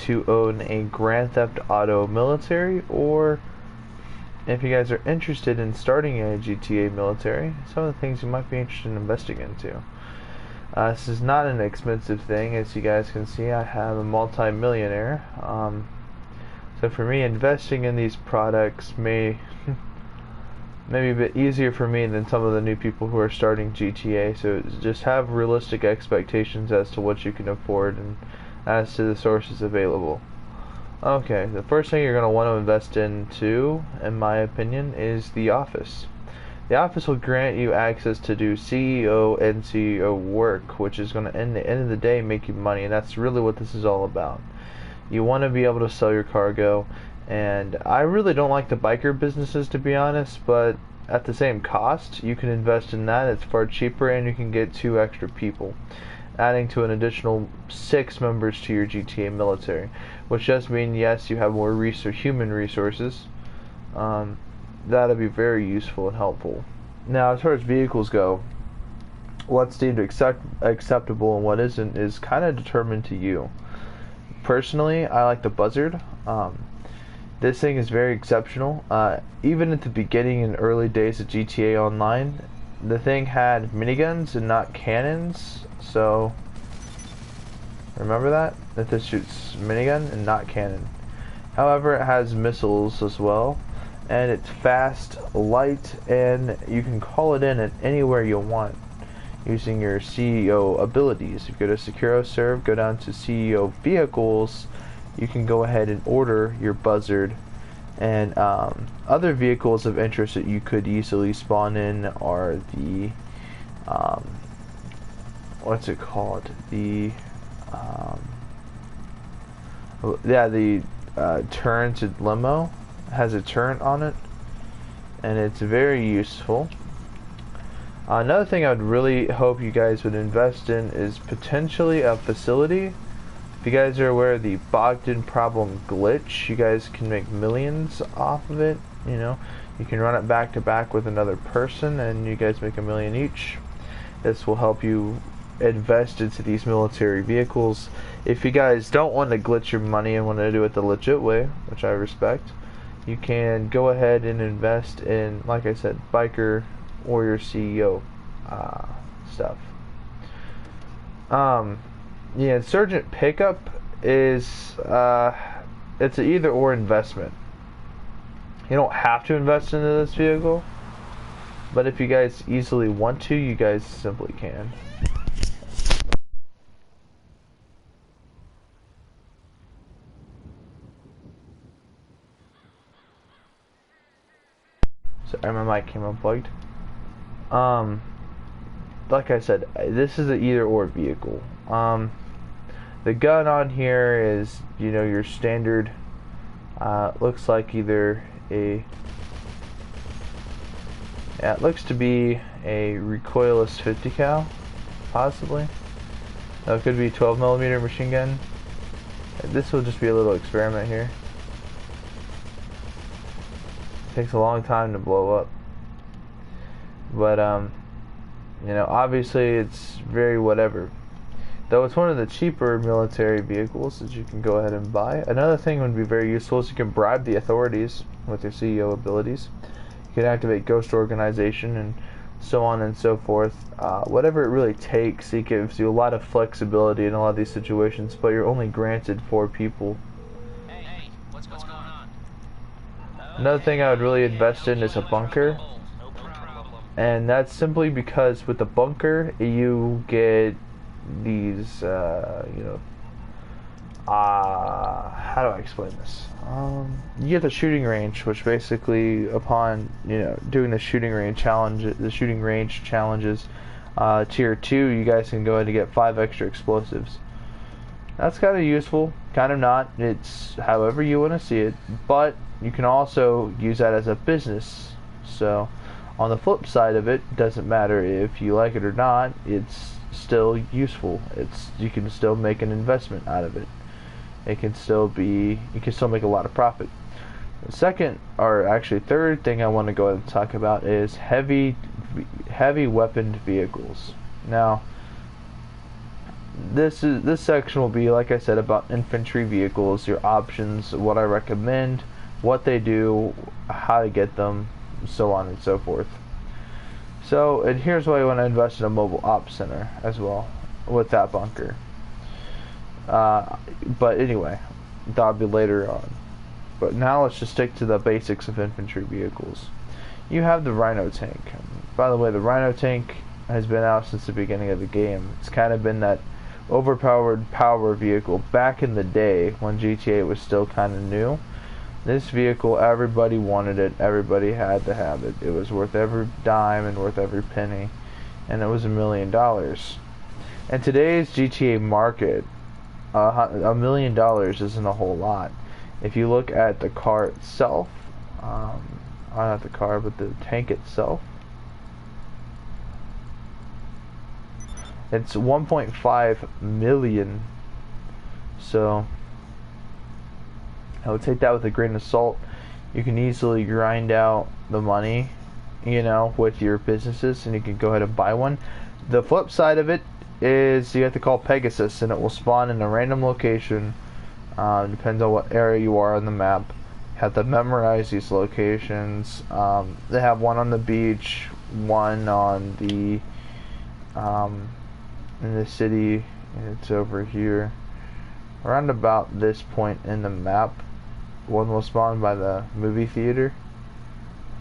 to own a Grand Theft Auto military, or if you guys are interested in starting a GTA military, some of the things you might be interested in investing into. This is not an expensive thing. As you guys can see, I have a multi-millionaire. So for me, investing in these products may be a bit easier for me than some of the new people who are starting GTA. So just have realistic expectations as to what you can afford and as to the sources available. Okay, the first thing you're going to want to invest into, in my opinion, is the office. The office will grant you access to do CEO and CEO work, which is going to, in the end of the day, make you money, and that's really what this is all about. You want to be able to sell your cargo, and I really don't like the biker businesses, to be honest, but at the same cost, you can invest in that. It's far cheaper, and you can get 2 extra people, adding to an additional 6 members to your GTA military, which does mean, yes, you have more human resources. That'll be very useful and helpful. Now, as far as vehicles go, what's deemed acceptable and what isn't is kind of determined to you. Personally, I like the Buzzard. This thing is very exceptional. Even at the beginning and early days of GTA Online, the thing had miniguns and not cannons, so remember that this shoots minigun and not cannon. However, it has missiles as well, and it's fast, light, and you can call it in at anywhere you want using your CEO abilities. If you go to Securo Serve, go down to CEO vehicles, you can go ahead and order your Buzzard. And other vehicles of interest that you could easily spawn in are the what's it called? The turreted limo. It has a turret on it, and it's very useful. Another thing I would really hope you guys would invest in is potentially a facility. If you guys are aware of the Bogdan problem glitch, you guys can make millions off of it. You know, you can run it back to back with another person, and you guys make $1 million each. This will help you invest into these military vehicles. If you guys don't want to glitch your money and want to do it the legit way, which I respect, you can go ahead and invest in, like I said, biker or your CEO stuff. Yeah, insurgent pickup is it's an either or investment. You don't have to invest into this vehicle, but if you guys easily want to, you guys simply can. Sorry, my mic came unplugged. Like I said, this is an either or vehicle. The gun on here is, you know, your standard. Looks like either a. Yeah, it looks to be a recoilless 50 cal, possibly. It could be a 12mm machine gun. This will just be a little experiment here. Takes a long time to blow up, but you know, obviously it's very whatever. Though it's one of the cheaper military vehicles that you can go ahead and buy. Another thing would be very useful is you can bribe the authorities with your CEO abilities. You can activate ghost organization and so on and so forth. Whatever it really takes, it gives you a lot of flexibility in a lot of these situations, but you're only granted 4 people. Hey, what's going on? Another thing I would really invest in is a bunker. And that's simply because with the bunker, you get these, you know, how do I explain this? You get the shooting range, which basically, upon, you know, doing the shooting range challenges, tier 2, you guys can go ahead and get 5 extra explosives. That's kind of useful, kind of not. It's however you want to see it, but you can also use that as a business. So on the flip side of it, doesn't matter if you like it or not, it's still useful. You can still make an investment out of it. It can still be, you can still make a lot of profit. The second, or actually third thing I want to go ahead and talk about is heavy weaponed vehicles. Now, this section will be, like I said, about infantry vehicles, your options, what I recommend, what they do, how to get them, so on and so forth. So, and here's why I want to invest in a mobile ops center as well with that bunker. But anyway, that'll be later on. But now let's just stick to the basics of infantry vehicles. You have the Rhino tank. By the way, the Rhino tank has been out since the beginning of the game. It's kind of been that overpowered power vehicle back in the day when GTA was still kind of new. This vehicle, everybody wanted it, everybody had to have it. It was worth every dime and worth every penny, and it was $1 million. In today's GTA market, $1 million isn't a whole lot. If you look at the car itself, not the car, but the tank itself, it's 1.5 million. So I would take that with a grain of salt. You can easily grind out the money, you know, with your businesses, and you can go ahead and buy one. The flip side of it is you have to call Pegasus, and it will spawn in a random location. Depends on what area you are on the map. You have to memorize these locations. They have one on the beach, one on the in the city. It's over here, around about this point in the map. One will spawn by the movie theater,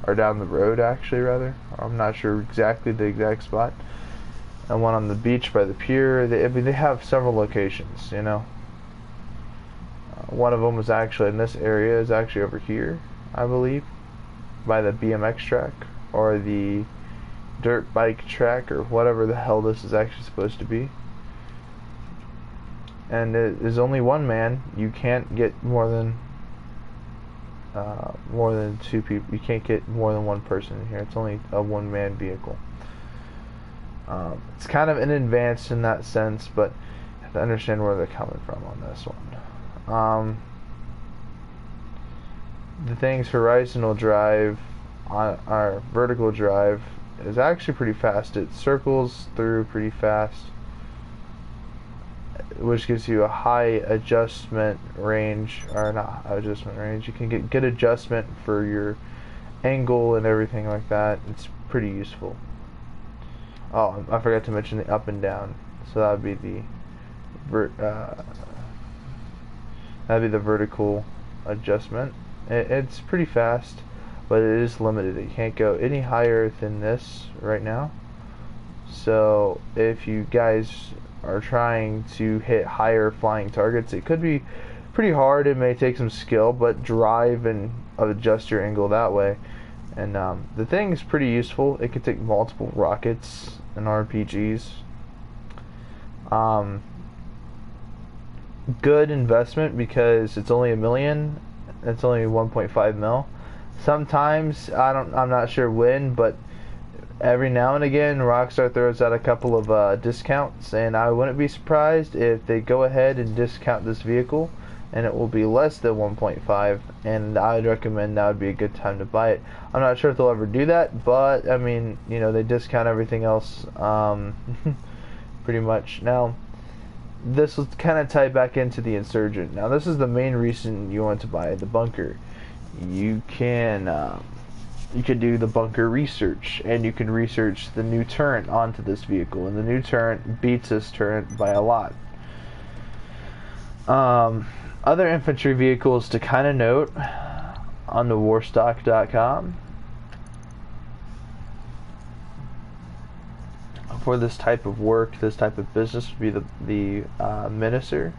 or down the road, actually, rather. I'm not sure exactly the exact spot. And one on the beach by the pier. I mean, they have several locations, you know. One of them was actually in this area, is actually over here, I believe, by the BMX track, or the dirt bike track, or whatever the hell this is actually supposed to be. And it is only one man. You can't get more than two people. You can't get more than one person in here. It's only a one-man vehicle. It's kind of in advance in that sense, but you have to understand where they're coming from on this one. The thing's horizontal drive, on our vertical drive, is actually pretty fast. It circles through pretty fast, which gives you a high adjustment range, or not adjustment range. You can get good adjustment for your angle and everything like that. It's pretty useful. Oh, I forgot to mention the up and down. So that would be the vertical adjustment. It's pretty fast, but it is limited. It can't go any higher than this right now. So if you guys are trying to hit higher flying targets, it could be pretty hard. It may take some skill, but drive and adjust your angle that way. And the thing is pretty useful. It can take multiple rockets and RPGs. Good investment because it's only $1 million. It's only 1.5 mil. Sometimes I'm not sure when, but every now and again Rockstar throws out a couple of discounts, and I wouldn't be surprised if they go ahead and discount this vehicle and it will be less than 1.5, and I'd recommend that would be a good time to buy it. I'm not sure if they'll ever do that, but I mean, you know, they discount everything else pretty much. Now this will kind of tie back into the Insurgent. Now this is the main reason you want to buy the bunker. You can do the bunker research, and you can research the new turret onto this vehicle, and the new turret beats this turret by a lot. Other infantry vehicles to kind of note on the warstock.com for this type of work, this type of business would be the Minister.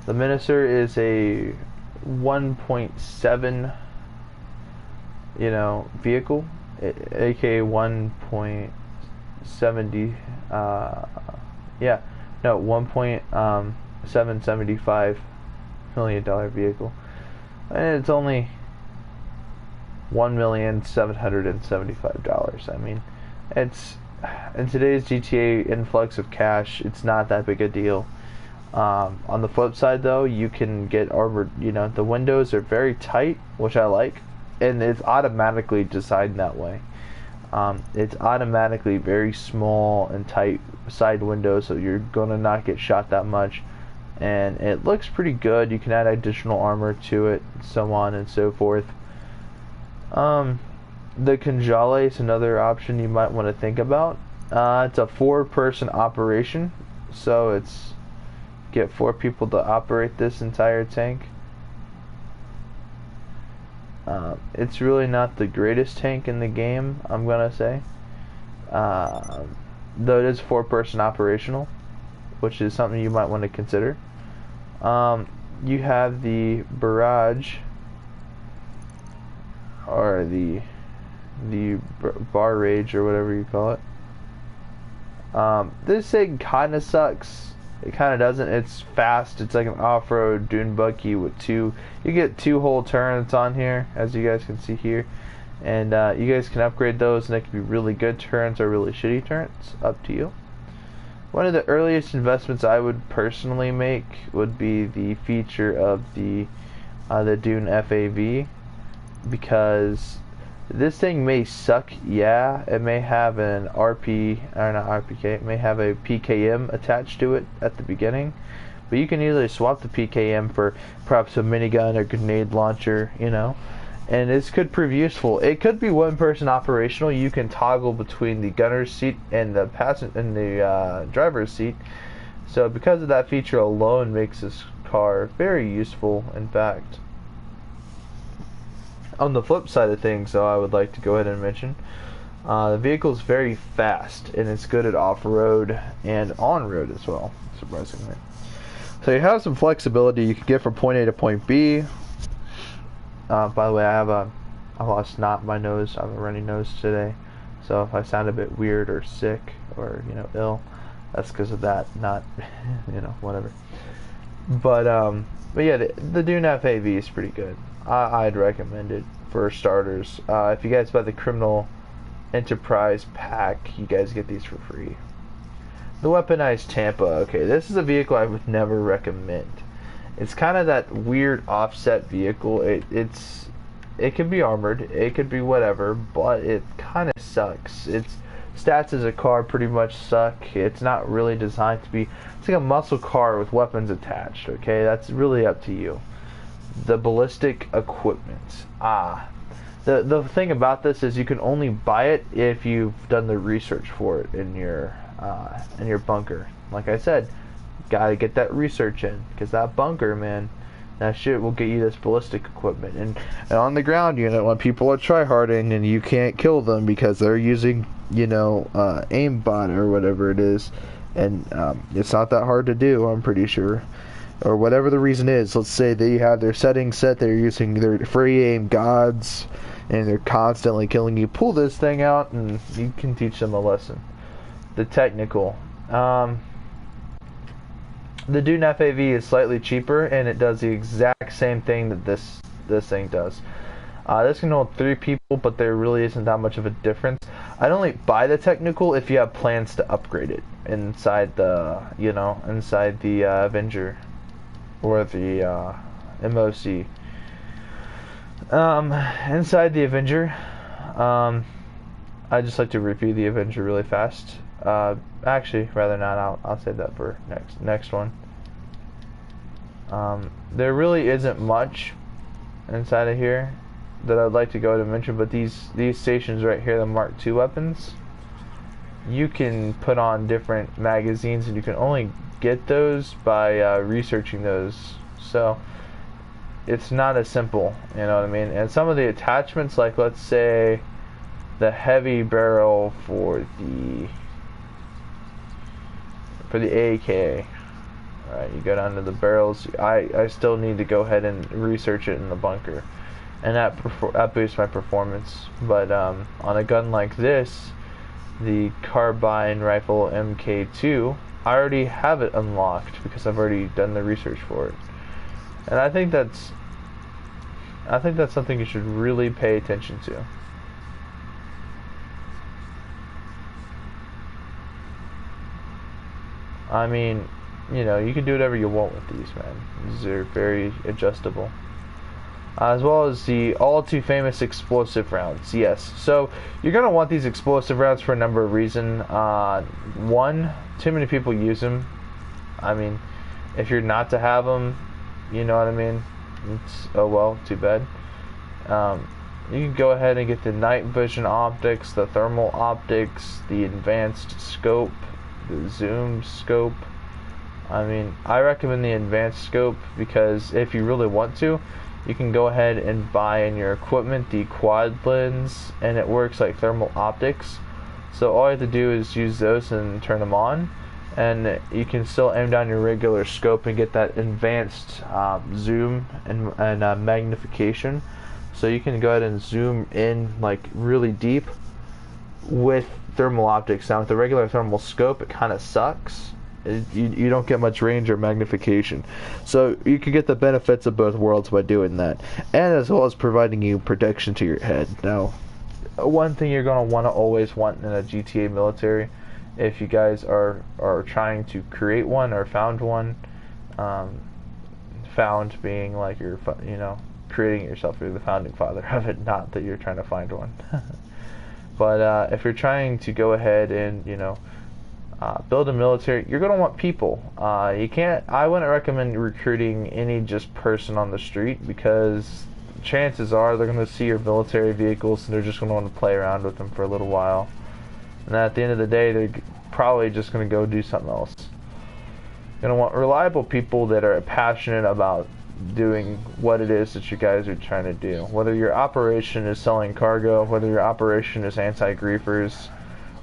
The Minister is a 1.7 vehicle, aka 1.70 $1.775 million vehicle, and it's only $1,775,000. I mean, it's in today's GTA influx of cash, it's not that big a deal. On the flip side, though, you can get armored. The windows are very tight, which I like, and it's automatically designed that way. It's automatically very small and tight side windows, so you're gonna not get shot that much. And it looks pretty good. You can add additional armor to it, so on and so forth. The Conjale is another option you might want to think about. It's a 4-person operation, so it's get 4 people to operate this entire tank. It's really not the greatest tank in the game, I'm gonna say. Though it is 4-person operational, which is something you might want to consider. You have the barrage, or the bar rage, or whatever you call it. This thing kind of sucks. It kind of doesn't. It's fast. It's like an off-road dune buggy with you get 2 whole turns on here, as you guys can see here. And you guys can upgrade those, and they can be really good turns or really shitty turns, up to you. One of the earliest investments I would personally make would be the feature of the Dune FAV, because this thing may suck. Yeah, it may have an RP, or not RPK, it may have a PKM attached to it at the beginning, but you can easily swap the PKM for perhaps a minigun or grenade launcher, you know. And this could prove useful. It could be 1-person operational. You can toggle between the gunner's seat and the driver's seat. So because of that feature alone, makes this car very useful. In fact, on the flip side of things, though, I would like to go ahead and mention the vehicle is very fast, and it's good at off-road and on-road as well, surprisingly. So you have some flexibility. You can get from point A to point B. By the way, I lost snot in my nose. I have a runny nose today, so if I sound a bit weird or sick or ill, that's because of that. Not whatever. But yeah, the Dune FAV is pretty good. I'd recommend it for starters. If you guys buy the Criminal Enterprise pack, you guys get these for free. The Weaponized Tampa. Okay, this is a vehicle I would never recommend. It's kind of that weird offset vehicle. It can be armored, it could be whatever, but it kind of sucks. Its stats as a car pretty much suck. It's not really designed to be. It's like a muscle car with weapons attached. Okay, that's really up to you. The ballistic equipment. The thing about this is you can only buy it if you've done the research for it in your bunker. Like I said, gotta get that research in, because that bunker, man, that shit will get you this ballistic equipment. And on the ground unit, when people are tryharding and you can't kill them because they're using aimbot or whatever it is, and it's not that hard to do, I'm pretty sure, or whatever the reason is. Let's say they have their settings set, they're using their free aim gods, and they're constantly killing you. Pull this thing out and you can teach them a lesson. The technical. The Dune FAV is slightly cheaper, and it does the exact same thing that this thing does. This can hold 3 people, but there really isn't that much of a difference. I'd only buy the technical if you have plans to upgrade it inside the Avenger or the MOC. Inside the Avenger, I'd just like to review the Avenger really fast. Actually, rather not. I'll save that for next one. There really isn't much inside of here that I'd like to go to mention, but these stations right here, the Mark II weapons, you can put on different magazines, and you can only get those by researching those. So it's not as simple, you know what I mean? And some of the attachments, like let's say the heavy barrel for the AAK, right? You go down to the barrels. I still need to go ahead and research it in the bunker, and that boosts my performance. But on a gun like this, the carbine rifle MK2, I already have it unlocked because I've already done the research for it, and I think that's something you should really pay attention to. I mean, you can do whatever you want with these, man. These are very adjustable. as well as the all too famous explosive rounds. Yes, so you're going to want these explosive rounds for a number of reasons. One, too many people use them. I mean, if you're not to have them, you know what I mean? It's, oh well, too bad. You can go ahead and get the night vision optics, the thermal optics, the advanced scope, the zoom scope. I mean, I recommend the advanced scope because if you really want to, you can go ahead and buy in your equipment the quad lens, and it works like thermal optics. So all you have to do is use those and turn them on, and you can still aim down your regular scope and get that advanced zoom and magnification. So you can go ahead and zoom in like really deep with thermal optics. Now with the regular thermal scope, it kind of sucks. You don't get much range or magnification, so you can get the benefits of both worlds by doing that, and as well as providing you protection to your head. Now, one thing you're going to always want in a GTA military, if you guys are trying to create one or found one, found being like you're creating it yourself, you're the founding father of it, not that you're trying to find one. But if you're trying to go ahead and build a military, you're going to want people. I wouldn't recommend recruiting any just person on the street, because chances are they're going to see your military vehicles and they're just going to want to play around with them for a little while. And at the end of the day, they're probably just going to go do something else. You're going to want reliable people that are passionate about doing what it is that you guys are trying to do. Whether your operation is selling cargo, whether your operation is anti-griefers,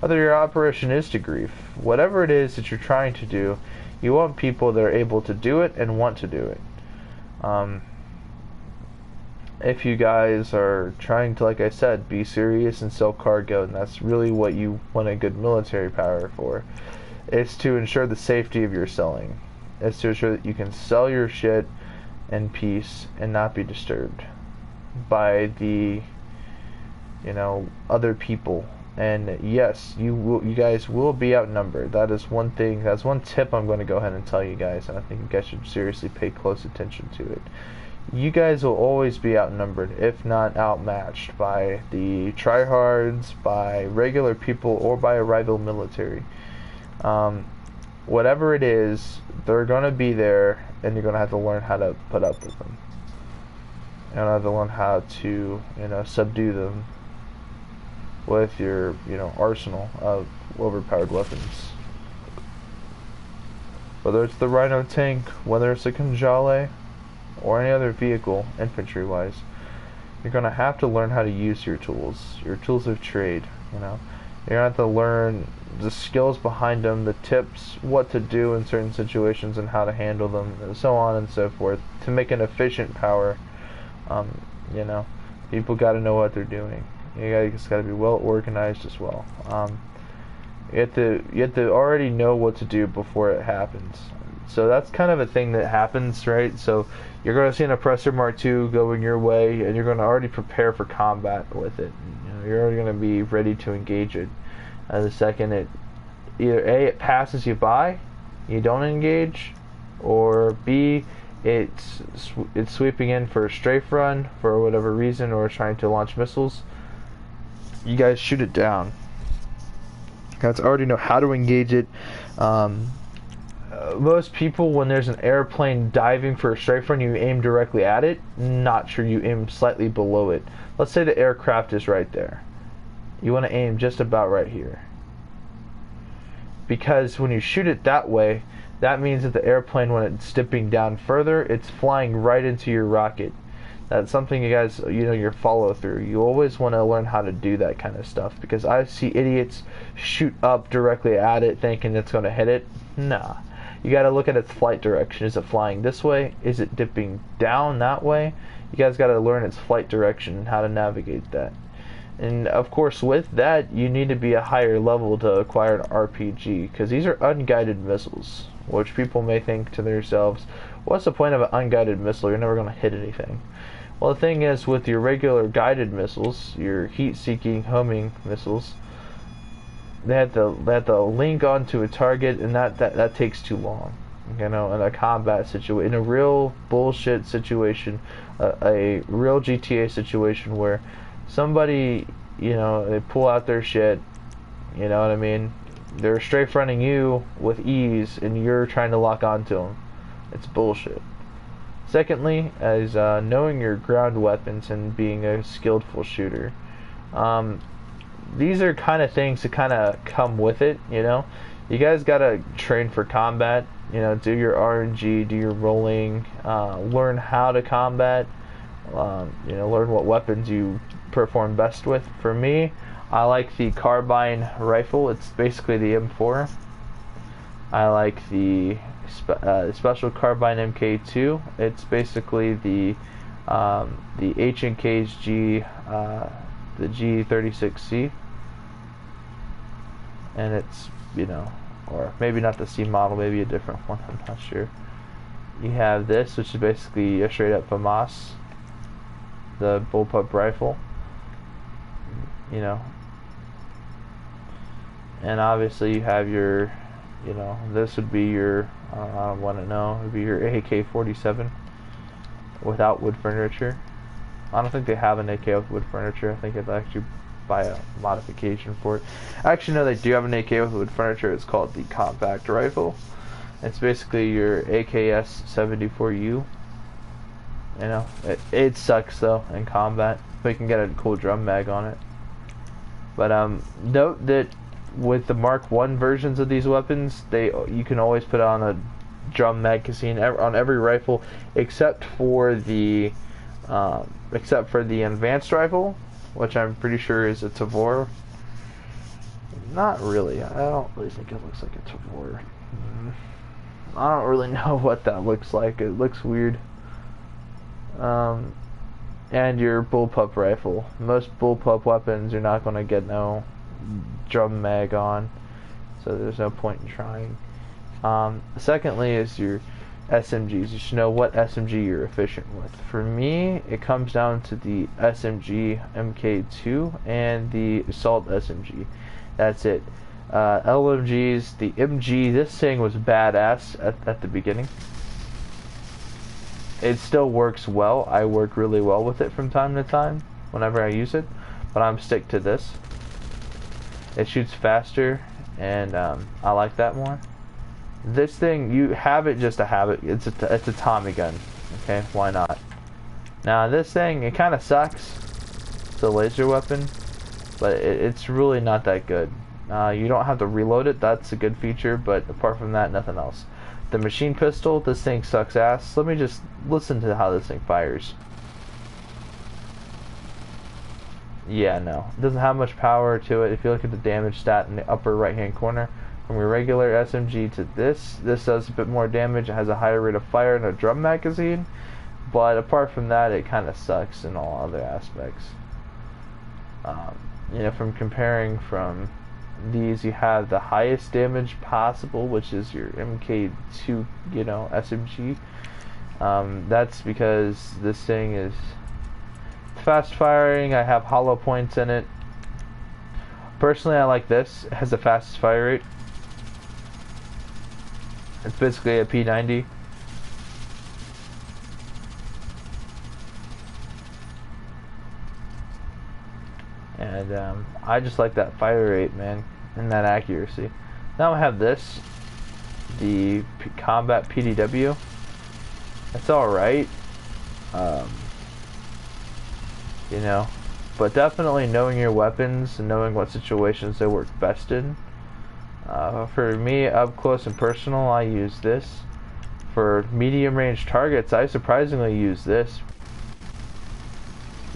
whether your operation is to grief, whatever it is that you're trying to do, you want people that are able to do it and want to do it. If you guys are trying to, like I said, be serious and sell cargo, and that's really what you want a good military power for, it's to ensure the safety of your selling. It's to ensure that you can sell your shit in peace and not be disturbed by the other people. And yes, you guys will be outnumbered. That is one thing. That's one tip I'm going to go ahead and tell you guys, and I think you guys should seriously pay close attention to it. You guys will always be outnumbered, if not outmatched, by the tryhards, by regular people, or by a rival military. Whatever it is, they're going to be there, and you're going to have to learn how to put up with them. You're going to have to learn how to, subdue them with your, arsenal of overpowered weapons. Whether it's the Rhino tank, whether it's a Kanjale, or any other vehicle, infantry-wise, you're going to have to learn how to use your tools of trade, You're going to have to learn the skills behind them, the tips, what to do in certain situations and how to handle them, and so on and so forth, to make an efficient power. People got to know what they're doing. You guys got to be well organized as well. You have to already know what to do before it happens. So that's kind of a thing that happens, right? So you're going to see an Oppressor Mark II going your way, and you're going to already prepare for combat with it. You're already going to be ready to engage it. The second it either A, it passes you by, you don't engage, or B, it's sweeping in for a strafe run for whatever reason, or trying to launch missiles. You guys shoot it down. You guys already know how to engage it. Most people, when there's an airplane diving for a strafe run, you aim directly at it. Not sure, you aim slightly below it. Let's say the aircraft is right there. You want to aim just about right here. Because when you shoot it that way, that means that the airplane, when it's dipping down further, it's flying right into your rocket. That's something you guys, your follow through. You always want to learn how to do that kind of stuff, because I see idiots shoot up directly at it thinking it's going to hit it. Nah. You got to look at its flight direction. Is it flying this way? Is it dipping down that way? You guys got to learn its flight direction and how to navigate that. And of course, with that, you need to be a higher level to acquire an RPG, because these are unguided missiles, which people may think to themselves, what's the point of an unguided missile? You're never going to hit anything. Well, the thing is, with your regular guided missiles, your heat-seeking homing missiles, they have to link onto a target, and that takes too long. you know, in a combat situation, in a real bullshit situation, a real GTA situation where somebody, you know, they pull out their shit, you know what I mean? They're strafe running you with ease, and you're trying to lock onto them. It's bullshit. Secondly, is knowing your ground weapons and being a skillful shooter. These are kind of things that kind of come with it, you know. You guys gotta train for combat. You know, do your RNG, do your rolling, learn how to combat. You know, learn what weapons you perform best with. For me, I like the carbine rifle. It's basically the M4. I like the special carbine MK2. It's basically the H&K's the G36C, and it's, you know, or maybe not the C model, maybe a different one. I'm not sure. You have this, which is basically a straight up FAMAS, the bullpup rifle. You know, and obviously you have your, you know, this would be your, I don't want to know, it would be your AK-47 without wood furniture. I don't think they have an AK with wood furniture. I think I'd actually buy a modification for it. Actually, no, they do have an AK with wood furniture. It's called the compact rifle. It's basically your AKS-74U. You know, it sucks though in combat, but you can get a cool drum mag on it. But note that with the Mark I versions of these weapons, you can always put on a drum magazine on every rifle except for the advanced rifle, which I'm pretty sure is a Tavor. Not really. I don't really think it looks like a Tavor. I don't really know what that looks like. It looks weird. And your bullpup rifle. Most bullpup weapons you're not going to get no drum mag on, so there's no point in trying. Secondly is your SMGs. You should know what SMG you're efficient with. For me, it comes down to the SMG MK2 and the Assault SMG. That's it. LMGs, the MG, this thing was badass at the beginning. It still works well. I work really well with it from time to time whenever I use it, but I'm stick to this. It shoots faster, and I like that more. This thing, you have it just to have it. It's a Tommy gun. Okay, why not? Now this thing, it kind of sucks. It's a laser weapon, but it's really not that good. You don't have to reload it. That's a good feature, but apart from that, nothing else. The machine pistol, this thing sucks ass. Let me just listen to how this thing fires. Yeah, no. It doesn't have much power to it. If you look at the damage stat in the upper right hand corner, from your regular SMG to this does a bit more damage. It has a higher rate of fire and a drum magazine, but apart from that, it kind of sucks in all other aspects. You know, from comparing from these, you have the highest damage possible, which is your MK2, you know, SMG. That's because this thing is fast firing. I have hollow points in it. Personally, I like this. It has the fastest fire rate. It's basically a P90. And I just like that fire rate, man, and that accuracy. Now I have this, the Combat PDW. It's alright, you know, but definitely knowing your weapons and knowing what situations they work best in. For me, up close and personal, I use this. For medium range targets, I surprisingly use this,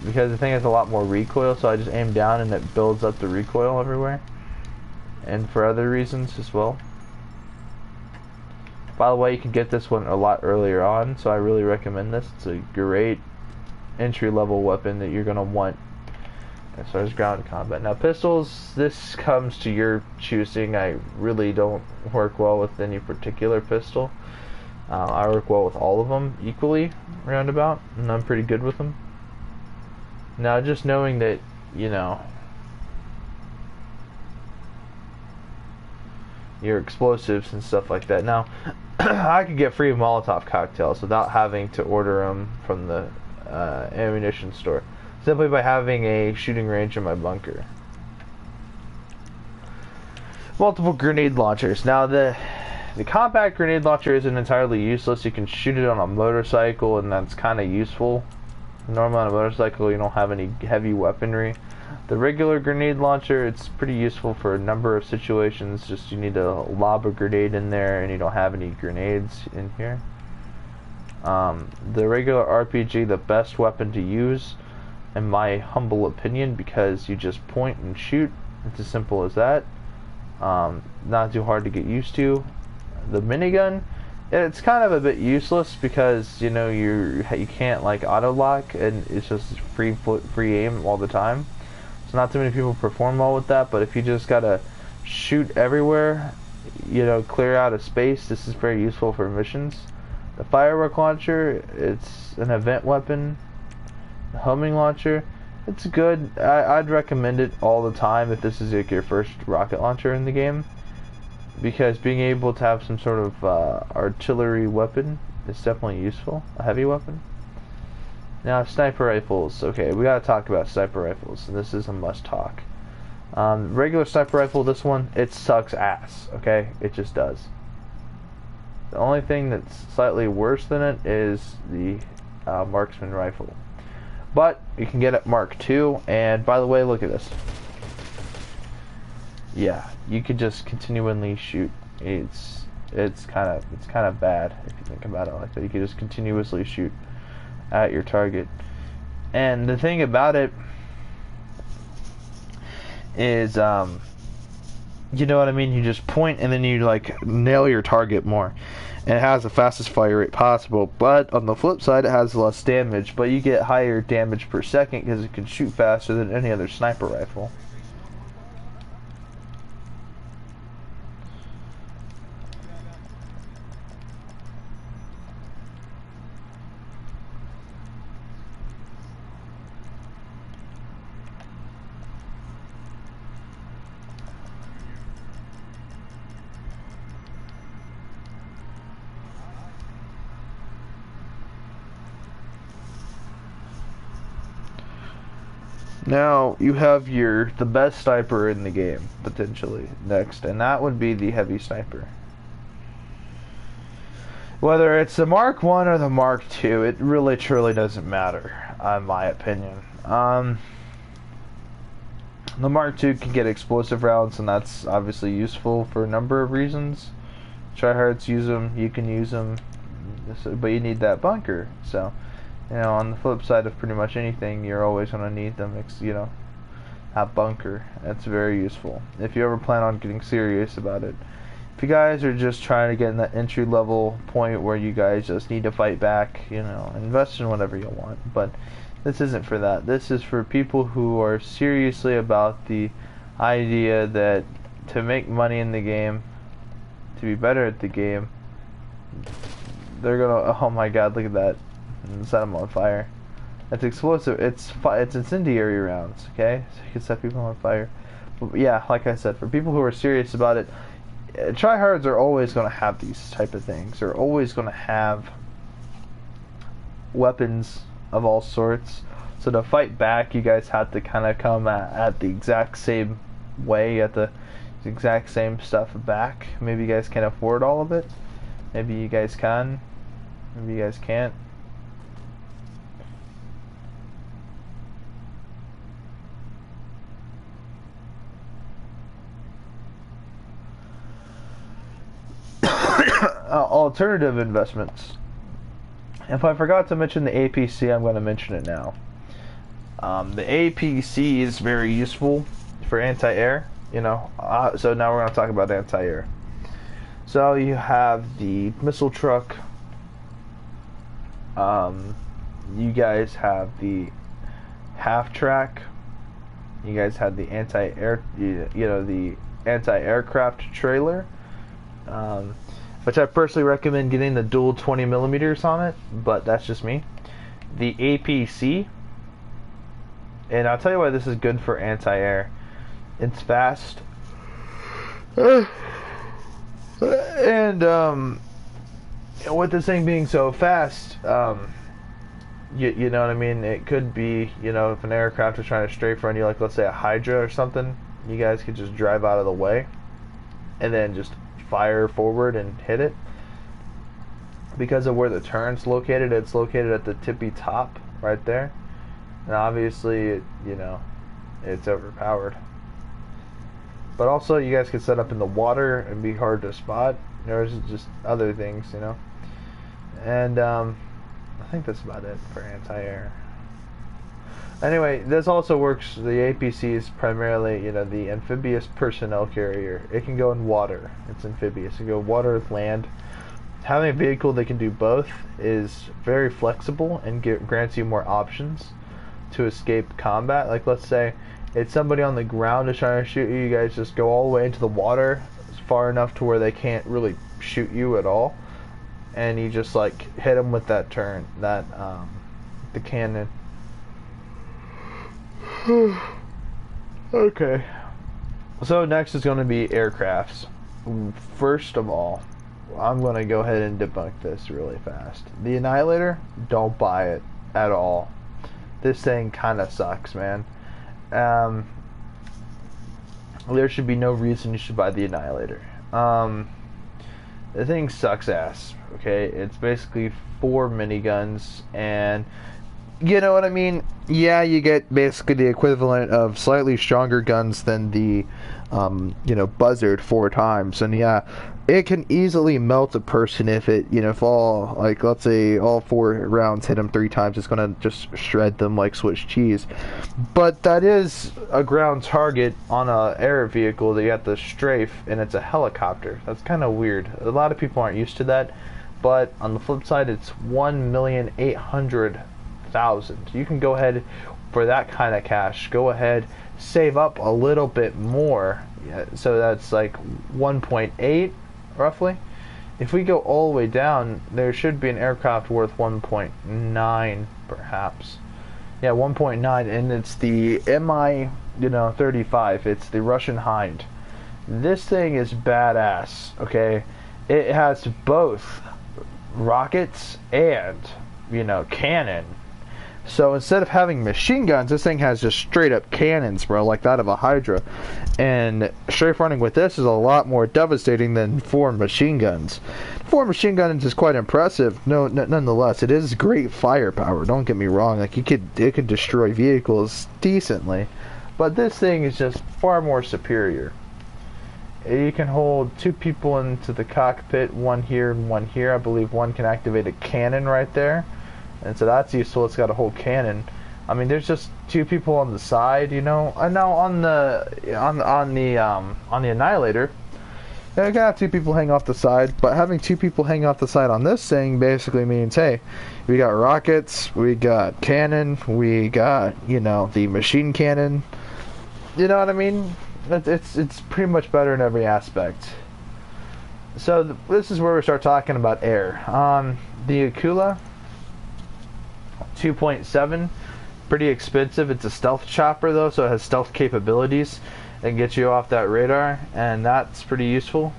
because the thing has a lot more recoil, so I just aim down and it builds up the recoil everywhere. And for other reasons as well. By the way, you can get this one a lot earlier on, so I really recommend this. It's a great entry-level weapon that you're going to want as far as ground combat. Now pistols, this comes to your choosing. I really don't work well with any particular pistol. I work well with all of them equally, roundabout, and I'm pretty good with them. Now just knowing that, you know, your explosives and stuff like that. Now, I could get free Molotov cocktails without having to order them from the ammunition store, simply by having a shooting range in my bunker. Multiple grenade launchers. Now the compact grenade launcher isn't entirely useless. You can shoot it on a motorcycle, and that's kind of useful. Normally on a motorcycle you don't have any heavy weaponry. The regular grenade launcher, it's pretty useful for a number of situations. Just you need to lob a grenade in there and you don't have any grenades in here. The regular RPG, the best weapon to use in my humble opinion, because you just point and shoot. It's as simple as that. Not too hard to get used to. The minigun, it's kind of a bit useless because you know you can't like auto lock, and it's just free aim all the time. So not too many people perform well with that. But if you just gotta shoot everywhere, you know, clear out a space, this is very useful for missions. The firework launcher, it's an event weapon. The homing launcher, it's good. I'd recommend it all the time if this is like your first rocket launcher in the game, because being able to have some sort of artillery weapon is definitely useful. A heavy weapon. Now sniper rifles. Okay, we gotta talk about sniper rifles. This is a must talk. Regular sniper rifle, this one, it sucks ass. Okay, it just does. The only thing that's slightly worse than it is the marksman rifle. But you can get it Mark II, and by the way, look at this. Yeah, you could just continually shoot. It's kind of bad if you think about it like that. You could just continuously shoot at your target. And the thing about it is, you know what I mean? You just point and then you like nail your target more. And it has the fastest fire rate possible. But on the flip side, it has less damage. But you get higher damage per second because it can shoot faster than any other sniper rifle. Now you have the best sniper in the game potentially next, and that would be the heavy sniper. Whether it's the Mark I or the Mark II, it really truly doesn't matter, in my opinion. The Mark II can get explosive rounds, and that's obviously useful for a number of reasons. Tryhards use them, you can use them, but you need that bunker. So, you know, on the flip side of pretty much anything, you're always going to need them, you know, that bunker. That's very useful if you ever plan on getting serious about it. If you guys are just trying to get in that entry level point where you guys just need to fight back, you know, invest in whatever you want. But this isn't for that. This is for people who are seriously about the idea that to make money in the game, to be better at the game, they're gonna, oh my god, look at that, and set them on fire. That's explosive. It's incendiary rounds, okay? So you can set people on fire. But yeah, like I said, for people who are serious about it, tryhards are always going to have these type of things. They're always going to have weapons of all sorts. So to fight back, you guys have to kind of come at the exact same way, at the exact same stuff back. Maybe you guys can afford all of it. Maybe you guys can. Maybe you guys can't. Alternative investments. If I forgot to mention the APC, I'm going to mention it now. The APC is very useful for anti-air, you know. So now we're going to talk about anti-air. So you have the missile truck. You guys have the half track. You guys have the anti-air, you know, the anti-aircraft trailer. Which I personally recommend getting the dual 20mm on it, but that's just me. The APC, and I'll tell you why this is good for anti-air. It's fast, and with this thing being so fast, you know what I mean? It could be, if an aircraft is trying to strafe run you, like let's say a Hydra or something, you guys could just drive out of the way and then just fire forward and hit it. Because of where the turn's located, it's located at the tippy top right there. And obviously, it's overpowered. But also, you guys can set up in the water and be hard to spot. There's just other things, And I think that's about it for anti-air. Anyway, this also works. The APC is primarily, the amphibious personnel carrier. It can go in water. It's amphibious. It can go water, land. Having a vehicle that can do both is very flexible and grants you more options to escape combat. Like, let's say it's somebody on the ground is trying to shoot you. You guys just go all the way into the water, far enough to where they can't really shoot you at all, and you just like hit them with that turn, the cannon. Okay. So next is going to be aircrafts. First of all, I'm going to go ahead and debunk this really fast. The Annihilator, don't buy it at all. This thing kind of sucks, man. There should be no reason you should buy the Annihilator. The thing sucks ass, okay? It's basically 4 miniguns, and you know what I mean? Yeah, you get basically the equivalent of slightly stronger guns than the, Buzzard 4 times. And yeah, it can easily melt a person if it, if all, like, let's say all 4 rounds hit them 3 times, it's going to just shred them like Swiss cheese. But that is a ground target on a air vehicle that you have to strafe, and it's a helicopter. That's kind of weird. A lot of people aren't used to that. But on the flip side, it's 1,800,000. You can go ahead for that kind of cash. Go ahead, save up a little bit more. Yeah, so that's like 1.8 roughly. If we go all the way down, there should be an aircraft worth 1.9 perhaps. Yeah, 1.9, and it's the Mi-35. It's the Russian Hind. This thing is badass. Okay, it has both rockets and cannon. So instead of having machine guns, this thing has just straight up cannons, bro, like that of a Hydra. And strafe running with this is a lot more devastating than 4 machine guns. 4 machine guns is quite impressive. Nonetheless, it is great firepower. Don't get me wrong. Like it could destroy vehicles decently, but this thing is just far more superior. You can hold 2 people into the cockpit, 1 here and 1 here. I believe 1 can activate a cannon right there. And so that's useful. It's got a whole cannon. I mean, there's just 2 people on the side, I know on the Annihilator, you can have 2 people hang off the side. But having 2 people hang off the side on this thing basically means, hey, we got rockets, we got cannon, we got the machine cannon. You know what I mean? It's pretty much better in every aspect. So this is where we start talking about air. The Akula 2.7, pretty expensive. It's a stealth chopper though, so it has stealth capabilities and gets you off that radar, and that's pretty useful.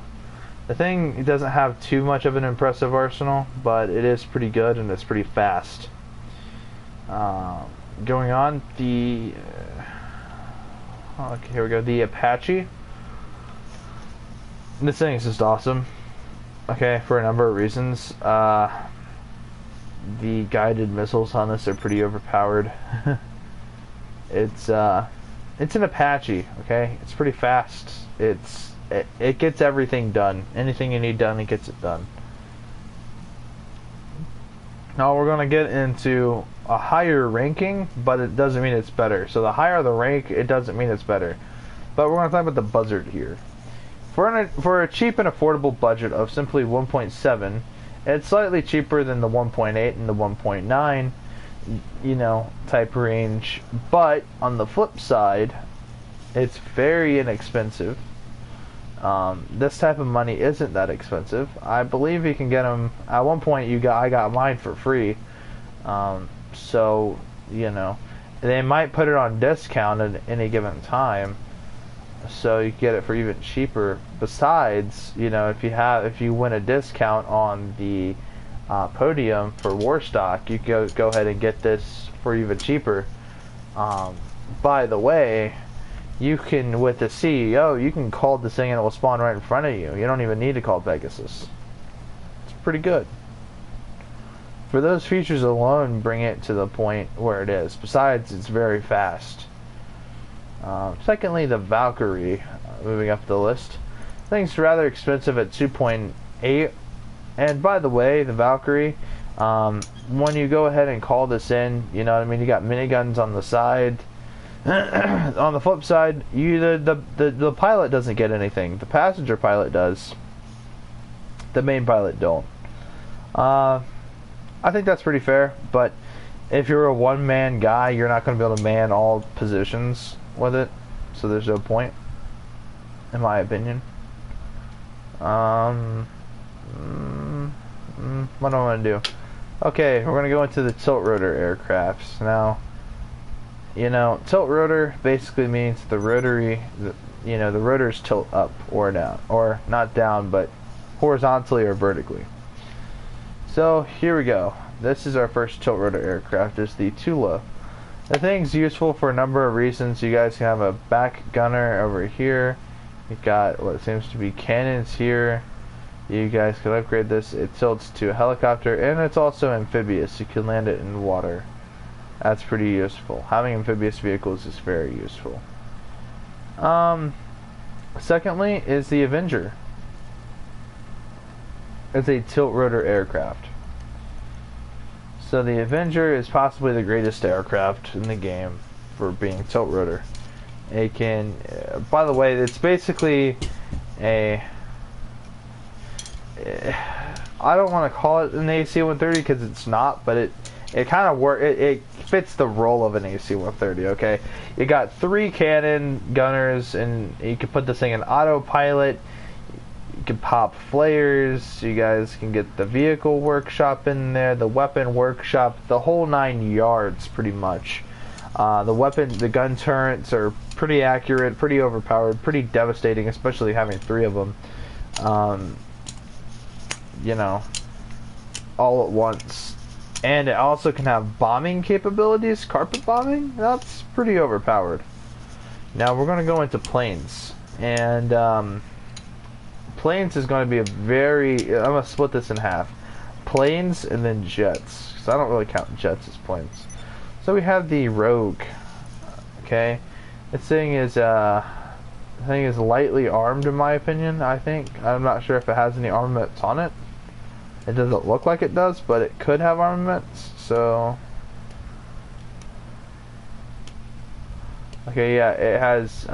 The thing doesn't have too much of an impressive arsenal, but it is pretty good and it's pretty fast. Going on, the okay, here we go. The Apache. This thing is just awesome. Okay, for a number of reasons. The guided missiles on this are pretty overpowered. It's an Apache, okay? It's pretty fast. It gets everything done. Anything you need done, it gets it done. Now we're going to get into a higher ranking, but it doesn't mean it's better. So the higher the rank, it doesn't mean it's better. But we're going to talk about the Buzzard here. For a cheap and affordable budget of simply 1.7, it's slightly cheaper than the 1.8 and the 1.9, type range. But on the flip side, it's very inexpensive. This type of money isn't that expensive. I believe you can get them. At one point, I got mine for free. So they might put it on discount at any given time, so you can get it for even cheaper. Besides, if you win a discount on the podium for war stock, you go ahead and get this for even cheaper. By the way, you can, with the CEO, you can call this thing and it will spawn right in front of you. You don't even need to call Pegasus. It's pretty good. For those features alone, bring it to the point where it is. Besides, it's very fast. Secondly, the Valkyrie, moving up the list. Thing's rather expensive at 2.8. And by the way, the Valkyrie, when you go ahead and call this in, you know what I mean, you got miniguns on the side. On the flip side, the pilot doesn't get anything. The passenger pilot does. The main pilot don't. I think that's pretty fair, but if you're a one-man guy, you're not going to be able to man all positions with it, so there's no point, in my opinion. What do I want to do? Okay, we're going to go into the tilt rotor aircrafts. Now, you know, tilt rotor basically means the rotary, the rotors tilt up or down, or not down, but horizontally or vertically. So here we go. This is our first tilt rotor aircraft. It's the Tula. The thing's useful for a number of reasons. You guys can have a back gunner over here. You got what seems to be cannons here. You guys can upgrade this. It tilts to a helicopter, and it's also amphibious. You can land it in water. That's pretty useful. Having amphibious vehicles is very useful. Secondly is the Avenger. It's a tilt rotor aircraft. So the Avenger is possibly the greatest aircraft in the game for being tilt rotor. It can, by the way, it's basically a, I don't want to call it an AC-130 because it's not, but it kind of it fits the role of an AC-130. Okay, you got 3 cannon gunners, and you can put this thing in autopilot. You can pop flares. You guys can get the vehicle workshop in there, the weapon workshop, the whole 9 yards, pretty much. The gun turrets are pretty accurate, pretty overpowered, pretty devastating, especially having 3 of them. You know, all at once. And it also can have bombing capabilities, carpet bombing. That's pretty overpowered. Now we're going to go into planes, and planes is going to be a very, I'm going to split this in half. Planes and then jets, because I don't really count jets as planes. So we have the Rogue. Okay, this thing is lightly armed in my opinion. I think, I'm not sure if it has any armaments on it. It doesn't look like it does, but it could have armaments. So okay, yeah, it has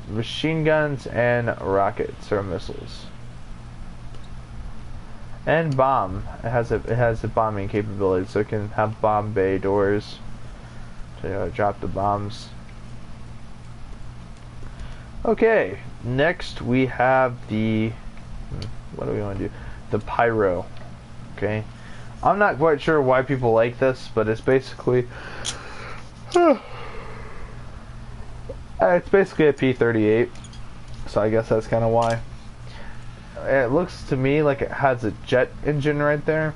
machine guns and rockets or missiles. And bomb. It has a bombing capability, so it can have bomb bay doors to drop the bombs. Okay, next we have the, what do we want to do? The Pyro. Okay, I'm not quite sure why people like this, but it's basically it's basically a P-38, so I guess that's kind of why. It looks to me like it has a jet engine right there.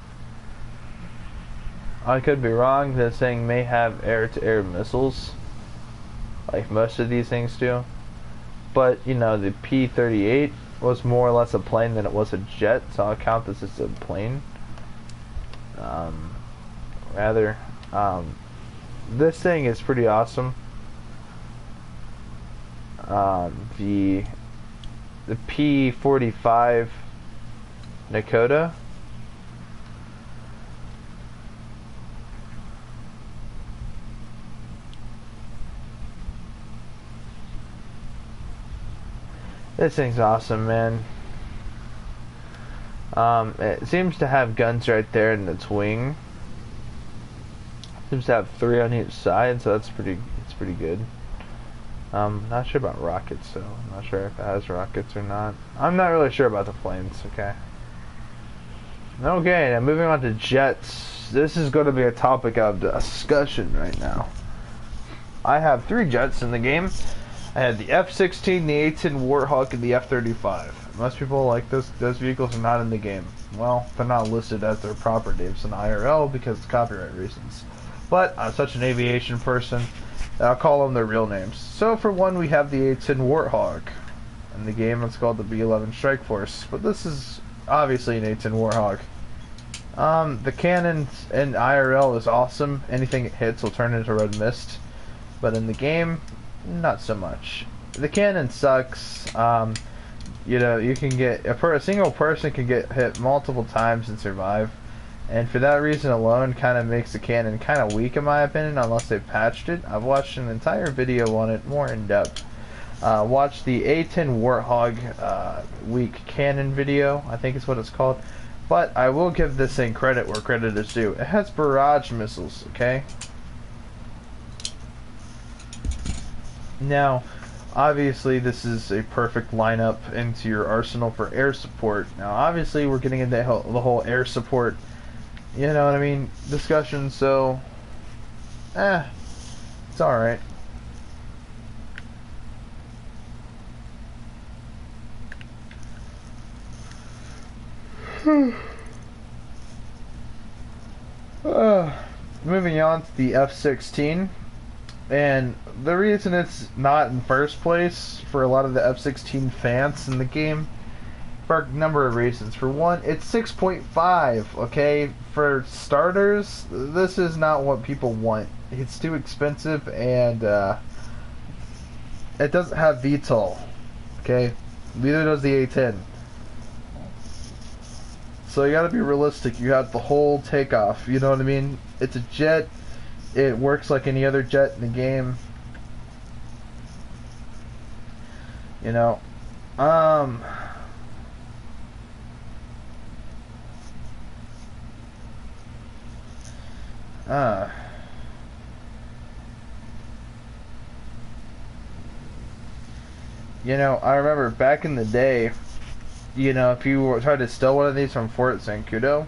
I could be wrong. This thing may have air-to-air missiles, like most of these things do. But, you know, the P-38 was more or less a plane than it was a jet, so I'll count this as a plane. This thing is pretty awesome. The P-45 Nakota. This thing's awesome, man. It seems to have guns right there in its wing. Seems to have 3 on each side, so it's pretty good. Not sure about rockets, though. I'm not sure if it has rockets or not. I'm not really sure about the planes, okay. Okay, now moving on to jets. This is going to be a topic of discussion right now. I have 3 jets in the game. I had the F-16, the A-10 Warthog, and the F-35. Most people like those vehicles are not in the game. well, they're not listed as their proper names in IRL because of copyright reasons. But I'm such an aviation person that I'll call them their real names. So for one, we have the A-10 Warthog. In the game, it's called the B-11 Strike Force, but this is obviously an A-10 Warthog. The cannon in IRL is awesome. Anything it hits will turn into red mist. But in the game, not so much. The cannon sucks. You know, you can get a single person can get hit multiple times and survive. And for that reason alone, kind of makes the cannon kind of weak in my opinion, unless they patched it. I've watched an entire video on it, more in depth. Watch the A-10 Warthog weak cannon video, I think is what it's called. But I will give this thing credit where credit is due. It has barrage missiles, okay? Now, obviously this is a perfect lineup into your arsenal for air support. Now, obviously we're getting into the whole air support, you know what I mean, discussion, so, it's alright. Moving on to the F-16, and the reason it's not in first place for a lot of the F-16 fans in the game, for a number of reasons. For one, it's 6.5, okay? For starters, this is not what people want. It's too expensive, and it doesn't have VTOL, okay? Neither does the A-10. So you gotta be realistic. You have the whole takeoff, you know what I mean? It's a jet. It works like any other jet in the game. You know, you know, I remember back in the day, you know, if you tried to steal one of these from Fort Zancudo,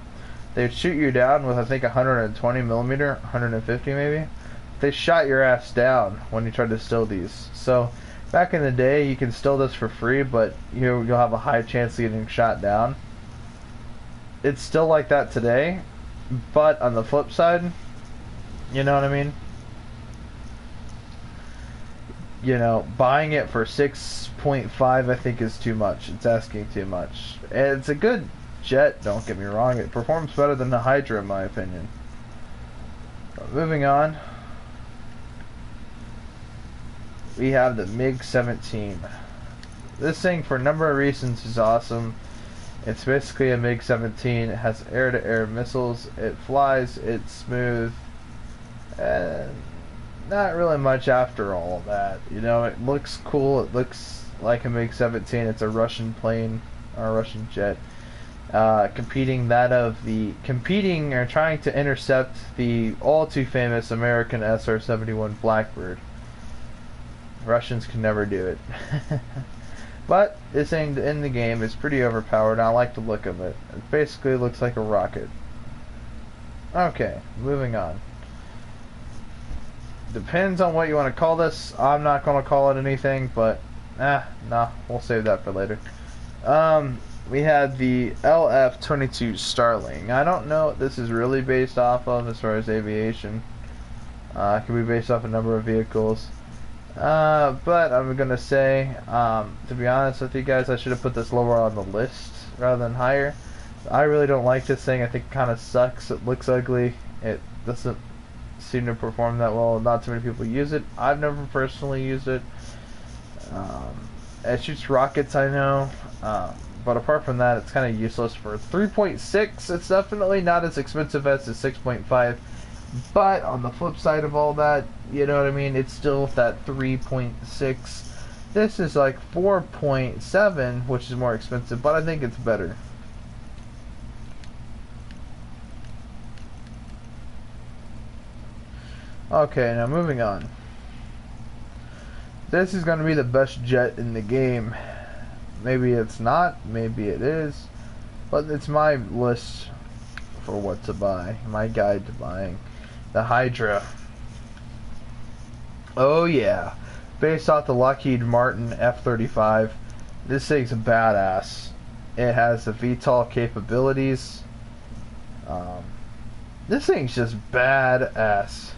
they'd shoot you down with, I think, 120 millimeter, 150 maybe. They shot your ass down when you tried to steal these. So back in the day, you can steal this for free, but you'll have a high chance of getting shot down. It's still like that today, but on the flip side, you know what I mean? You know, buying it for 6.5 I think is too much. It's asking too much. It's a good jet, don't get me wrong. It performs better than the Hydra in my opinion. Moving on, we have the MiG-17. This thing, for a number of reasons, is awesome. It's basically a MiG-17. It has air-to-air missiles. It flies. It's smooth. And not really much after all of that. You know, it looks cool. It looks like a MiG-17. It's a Russian plane, or a Russian jet. Competing or trying to intercept the all too famous American SR-71 Blackbird. Russians can never do it. But this thing in the game is pretty overpowered. I like the look of it. It basically looks like a rocket. Okay, moving on. Depends on what you want to call this. I'm not going to call it anything, but nah, we'll save that for later. We had the LF-22 Starling. I don't know what this is really based off of as far as aviation. It can be based off a number of vehicles. But I'm gonna say, to be honest with you guys, I should have put this lower on the list rather than higher. I really don't like this thing. I think it kind of sucks. It looks ugly. It doesn't seem to perform that well. Not too many people use it. I've never personally used it. It shoots rockets, I know. But apart from that, it's kind of useless. For 3.6, it's definitely not as expensive as the 6.5. But on the flip side of all that, you know what I mean, it's still that 3.6. This is like 4.7, which is more expensive, but I think it's better. Okay, now moving on. This is going to be the best jet in the game. Maybe it's not, maybe it is, but it's my list for what to buy, my guide to buying. The Hydra. Oh yeah, based off the Lockheed Martin F-35. This thing's a badass. It has the VTOL capabilities. This thing's just badass.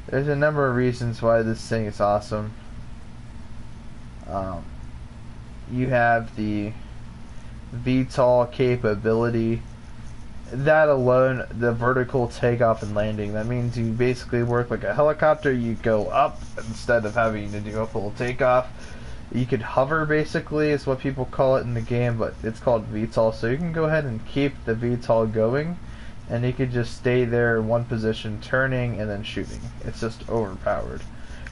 There's a number of reasons why this thing is awesome. You have the VTOL capability. That alone, the vertical takeoff and landing, that means you basically work like a helicopter. You go up instead of having to do a full takeoff. You could hover, basically, is what people call it in the game, but it's called VTOL. So you can go ahead and keep the VTOL going, and you could just stay there in one position, turning and then shooting. It's just overpowered.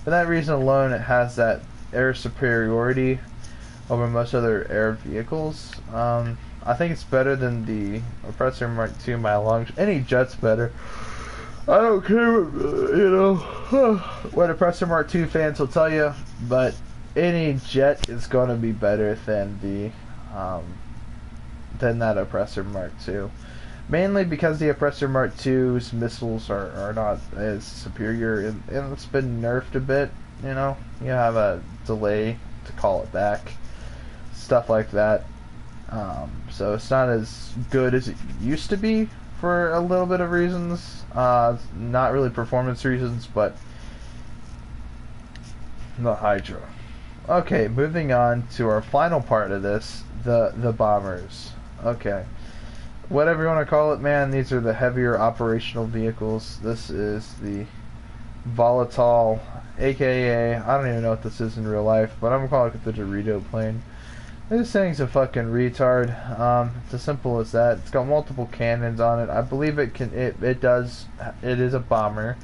For that reason alone, it has that air superiority over most other air vehicles. I think it's better than the Oppressor Mark II by a long shot. Any jet's better. I don't care, what Oppressor Mark II fans will tell you, but any jet is going to be better than the than that Oppressor Mark II. Mainly because the Oppressor Mark II's missiles are not as superior, and it's been nerfed a bit. You have a delay to call it back, stuff like that. So it's not as good as it used to be for a little bit of reasons. Not really performance reasons, but the Hydra. Okay, moving on to our final part of this, the bombers. Okay. Whatever you want to call it, man, these are the heavier operational vehicles. This is the Volatile, aka, I don't even know what this is in real life, but I'm calling it the Dorito plane. This thing's a fucking retard. It's as simple as that. It's got multiple cannons on it. I believe it is a bomber.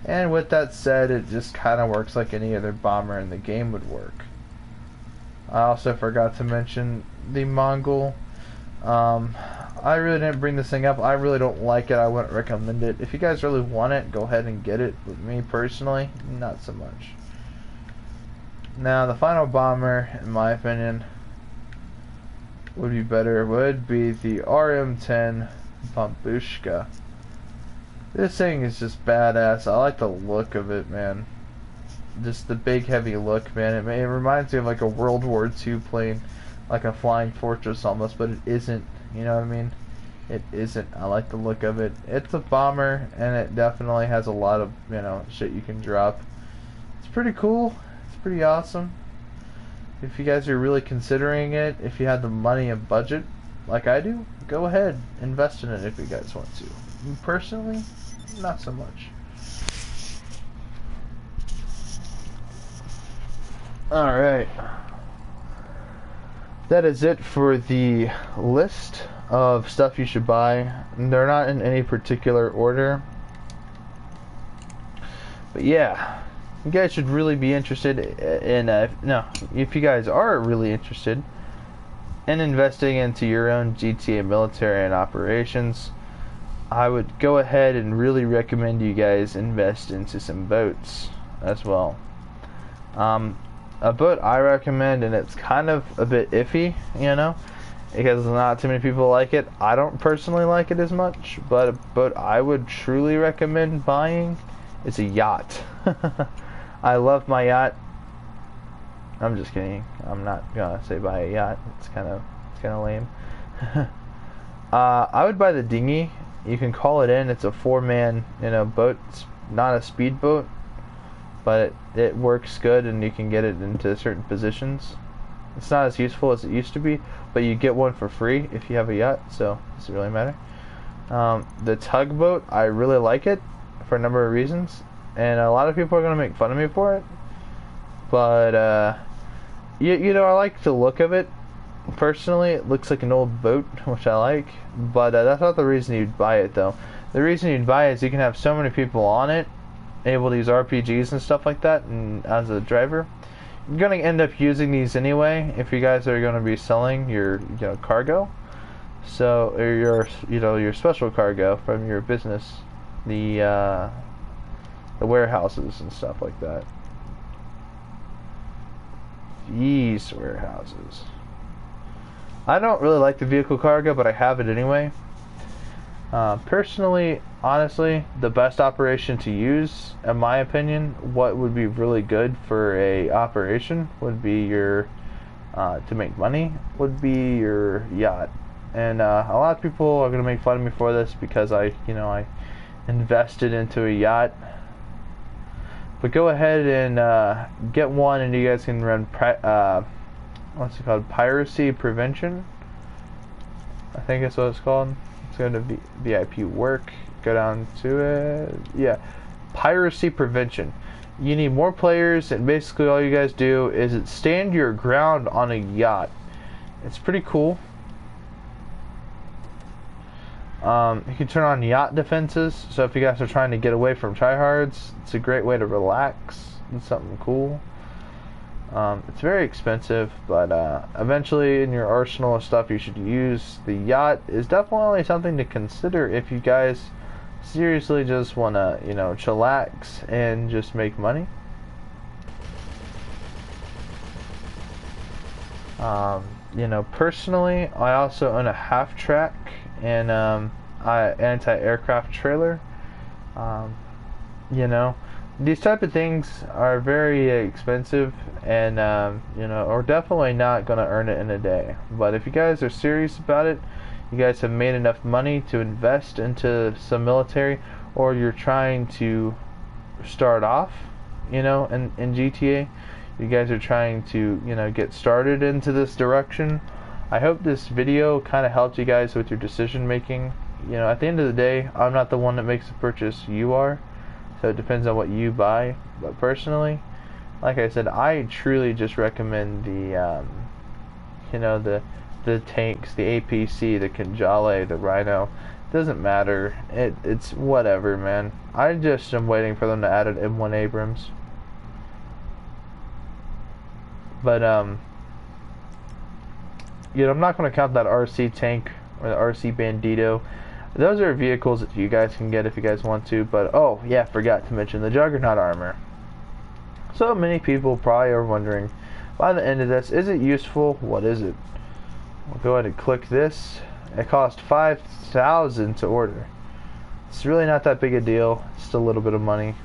And with that said, it just kind of works like any other bomber in the game would work. I also forgot to mention the Mongol. I really didn't bring this thing up. I really don't like it. I wouldn't recommend it. If you guys really want it, go ahead and get it. With me personally, not so much. Now, the final bomber, in my opinion, would be the RM-10 Bambushka. This thing is just badass. I like the look of it, man. Just the big, heavy look, man. It reminds me of like a World War II plane, like a flying fortress almost, but it isn't. You know what I mean? It isn't. I like the look of it. It's a bomber, and it definitely has a lot of, shit you can drop. It's pretty cool. It's pretty awesome. If you guys are really considering it, if you have the money and budget, like I do, go ahead, invest in it if you guys want to. Me personally, not so much. Alright. That is it for the list of stuff you should buy. They're not in any particular order. But yeah, you guys should really be interested in, if you guys are really interested in investing into your own GTA military and operations, I would go ahead and really recommend you guys invest into some boats as well. A boat I recommend, and it's kind of a bit iffy, because not too many people like it. I don't personally like it as much, but a boat I would truly recommend buying is a yacht. I love my yacht. I'm just kidding. I'm not gonna say buy a yacht. It's kind of lame. I would buy the dinghy. You can call it in. It's a 4-man, boat. It's not a speedboat, but it works good, and you can get it into certain positions. It's not as useful as it used to be, but you get one for free if you have a yacht, so it doesn't really matter. The tugboat, I really like it for a number of reasons, and a lot of people are going to make fun of me for it, but I like the look of it. Personally, it looks like an old boat, which I like, but that's not the reason you'd buy it, though. The reason you'd buy it is you can have so many people on it, able to use RPGs and stuff like that, and as a driver, you're going to end up using these anyway if you guys are going to be selling your cargo, or your special cargo from your business, the warehouses and stuff like that. These warehouses. I don't really like the vehicle cargo, but I have it anyway. Personally, honestly, the best operation to use, in my opinion, what would be really good for a operation would be your to make money would be your yacht. And a lot of people are going to make fun of me for this because I invested into a yacht. But go ahead and get one, and you guys can run what's it called? Piracy prevention. I think that's what it's called. Let's go to VIP work. Go down to it. Yeah, piracy prevention. You need more players, and basically all you guys do is stand your ground on a yacht. It's pretty cool. You can turn on yacht defenses, so if you guys are trying to get away from tryhards, it's a great way to relax and something cool. It's very expensive, but eventually in your arsenal of stuff you should use. The yacht is definitely something to consider if you guys seriously just want to, chillax and just make money. Personally, I also own a half-track and anti-aircraft trailer. These type of things are very expensive and are definitely not going to earn it in a day. But if you guys are serious about it, you guys have made enough money to invest into some military, or you're trying to start off, in GTA, you guys are trying to, get started into this direction. I hope this video kind of helped you guys with your decision making. At the end of the day, I'm not the one that makes the purchase, you are. So it depends on what you buy. But personally, like I said, I truly just recommend the tanks, the APC, the Kanjale, the Rhino. Doesn't matter. It's whatever, man. I just am waiting for them to add an M1 Abrams. But I'm not going to count that RC tank or the RC Bandito. Those are vehicles that you guys can get if you guys want to. But oh yeah, forgot to mention the Juggernaut armor. So many people probably are wondering, by the end of this, is it useful? What is it? We'll go ahead and click this. It cost $5,000 to order. It's really not that big a deal. Just a little bit of money.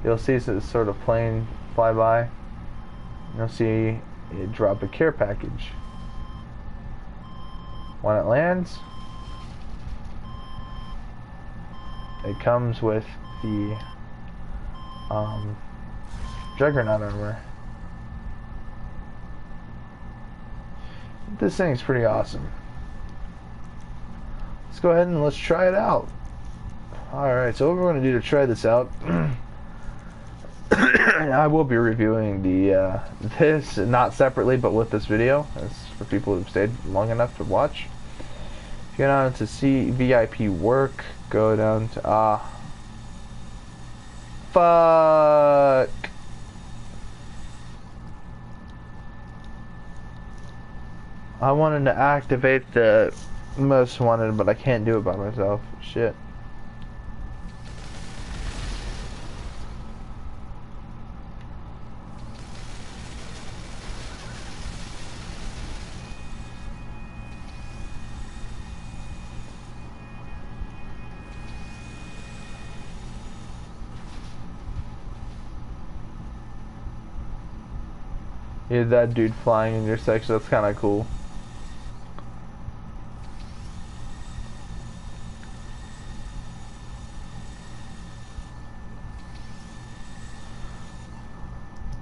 You'll see this sort of plane fly by. You'll see it drop a care package. When it lands, it comes with the Juggernaut armor. This thing's pretty awesome. Let's go ahead and let's try it out. Alright, so what we're going to do to try this out, I will be reviewing the this not separately but with this video. That's for people who've stayed long enough to watch. Go down to see VIP work, go down to fuck. I wanted to activate the most wanted, but I can't do it by myself. Shit. Yeah, that dude flying in your section, that's kind of cool.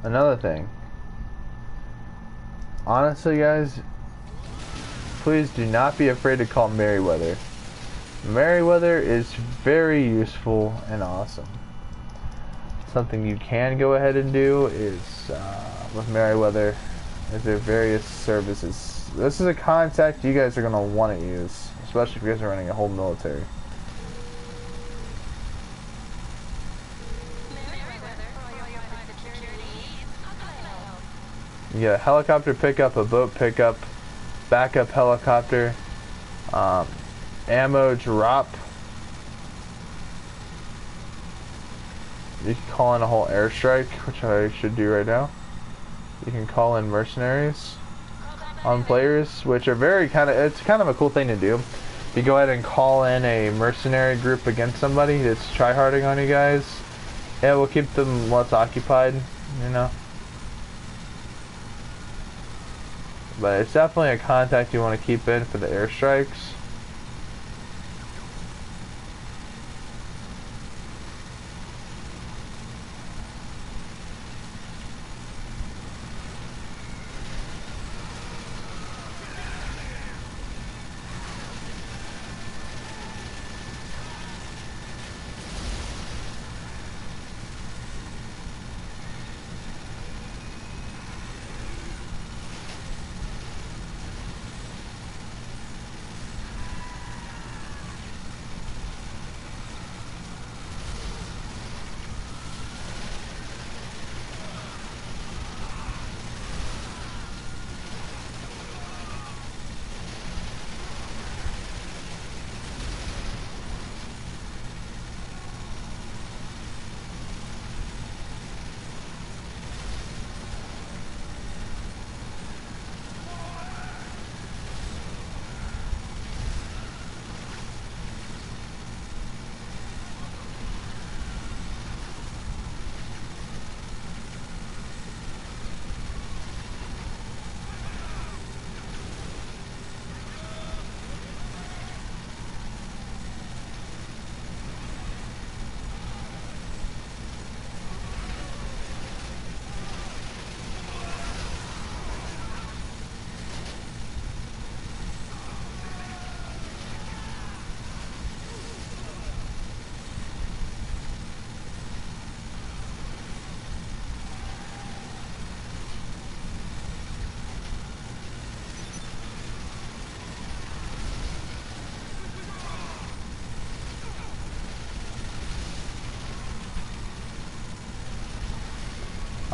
Another thing. Honestly, guys, please do not be afraid to call Merryweather. Merryweather is very useful and awesome. Something you can go ahead and do is with Merryweather is there various services. This is a contact you guys are going to want to use, especially if you guys are running a whole military. You get a helicopter pickup, a boat pickup, backup helicopter, ammo drop. You can call in a whole airstrike, which I should do right now. You can call in mercenaries on players, which are it's kind of a cool thing to do. You go ahead and call in a mercenary group against somebody that's tryharding on you guys. It will keep them less occupied, but it's definitely a contact you want to keep in for the airstrikes.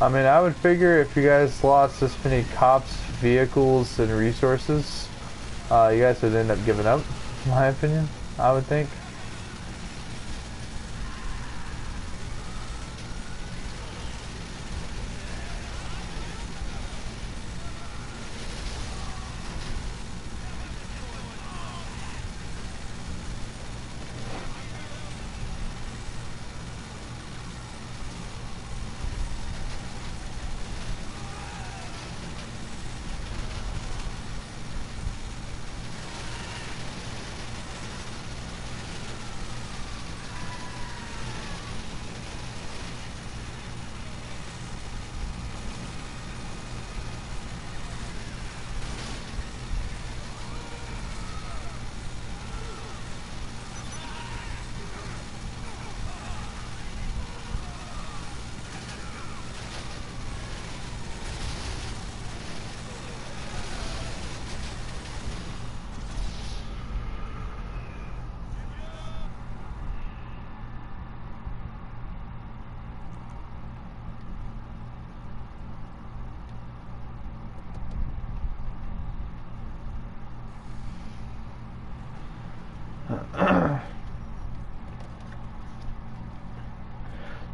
I mean, I would figure if you guys lost this many cops, vehicles, and resources, you guys would end up giving up, in my opinion, I would think.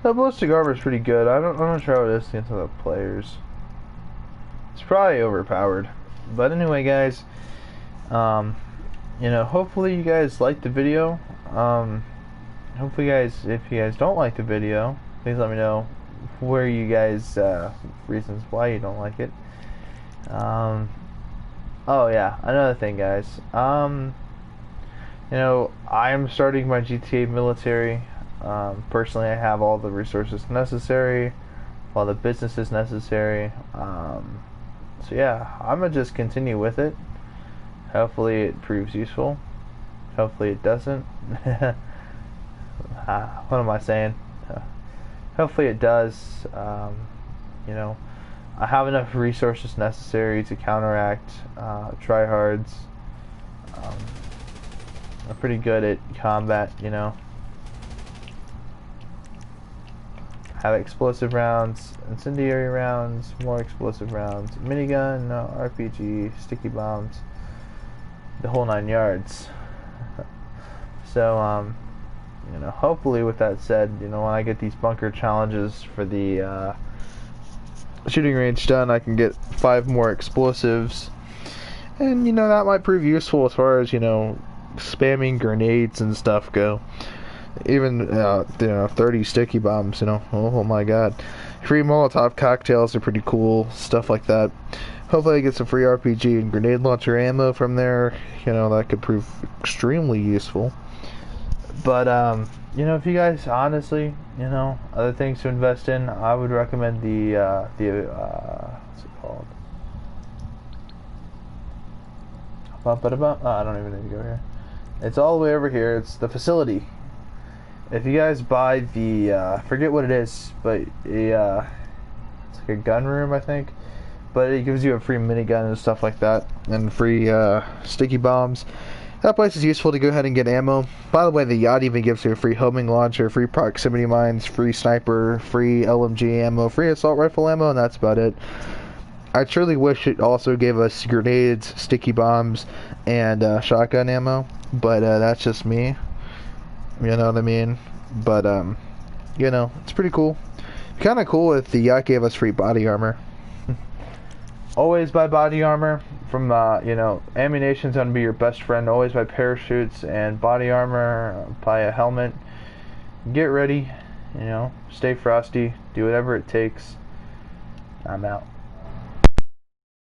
That ballistic armor is pretty good. I'm not sure how it is against other players. It's probably overpowered. But anyway, guys, you know, hopefully you guys liked the video. Hopefully, if you guys don't like the video, please let me know where you guys reasons why you don't like it. Oh yeah, another thing, guys. You know, I am starting my GTA military. Personally, I have all the resources necessary, all the businesses necessary. So yeah, I'm gonna just continue with it. Hopefully it proves useful. Hopefully it doesn't. What am I saying? Hopefully it does. You know, I have enough resources necessary to counteract tryhards. I'm pretty good at combat, you know. Have explosive rounds, incendiary rounds, more explosive rounds, minigun, RPG, sticky bombs, the whole 9 yards. So, you know, hopefully with that said, you know, when I get these bunker challenges for the shooting range done, I can get 5 more explosives. And, you know, that might prove useful as far as, you know, spamming grenades and stuff go. Even, you know, 30 sticky bombs, you know, oh my god. Free Molotov cocktails are pretty cool, stuff like that. Hopefully I get some free RPG and grenade launcher ammo from there. You know, that could prove extremely useful. But, you know, if you guys, honestly, you know, other things to invest in, I would recommend what's it called? I don't even need to go here. It's all the way over here. It's the facility. If you guys buy the, forget what it is, but it's like a gun room, I think. But it gives you a free minigun and stuff like that, and free sticky bombs. That place is useful to go ahead and get ammo. By the way, the yacht even gives you a free homing launcher, free proximity mines, free sniper, free LMG ammo, free assault rifle ammo, and that's about it. I truly wish it also gave us grenades, sticky bombs, and shotgun ammo, but that's just me. You know what I mean? But, you know, it's pretty cool. Kind of cool if the yacht gave us free body armor. Always buy body armor from, you know, ammunition's going to be your best friend. Always buy parachutes and body armor, buy a helmet. Get ready, you know, stay frosty, do whatever it takes. I'm out.